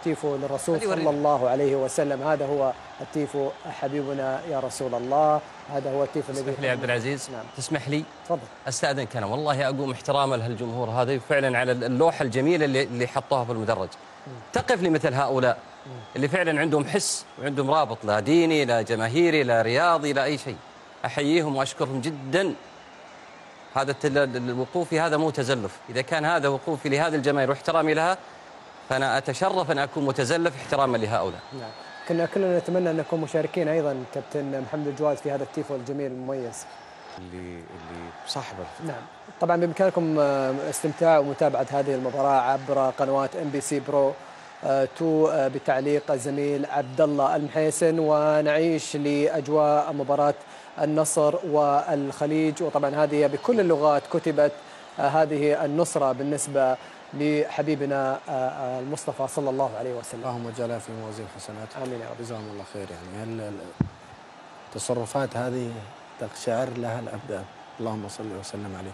تيفو للرسول صلى الله عليه وسلم. هذا هو التيفو حبيبنا يا رسول الله، هذا هو التيفو الذي تسمح لي عبد العزيز؟ نعم. تسمح لي؟ تفضل. استاذنك انا والله اقوم احتراما لهالجمهور هذا فعلا على اللوحه الجميله اللي حطوها في المدرج. تقف لمثل هؤلاء اللي فعلا عندهم حس وعندهم رابط، لا ديني لا جماهيري لا رياضي لا اي شيء. احييهم واشكرهم جدا. هذا الوقوف هذا مو تزلف، اذا كان هذا وقوفي لهذه الجماهير واحترامي لها فانا اتشرف ان اكون متزلف احتراما لهؤلاء. نعم. كلنا نتمنى ان نكون مشاركين ايضا كابتن محمد الجواد في هذا التيفو الجميل المميز اللي صاحبه. نعم. طبعا بامكانكم استمتاع ومتابعه هذه المباراه عبر قنوات MBC برو 2 بتعليق الزميل عبد الله المحيسن، ونعيش لاجواء مباراه النصر والخليج. وطبعا هذه بكل اللغات كتبت هذه النصره بالنسبه لحبيبنا المصطفى صلى الله عليه وسلم. اللهم اجعلها في موازين حسناته. امين يا رب. جزاهم الله خير. يعني التصرفات هذه تقشعر لها الابدان. اللهم صل وسلم عليه.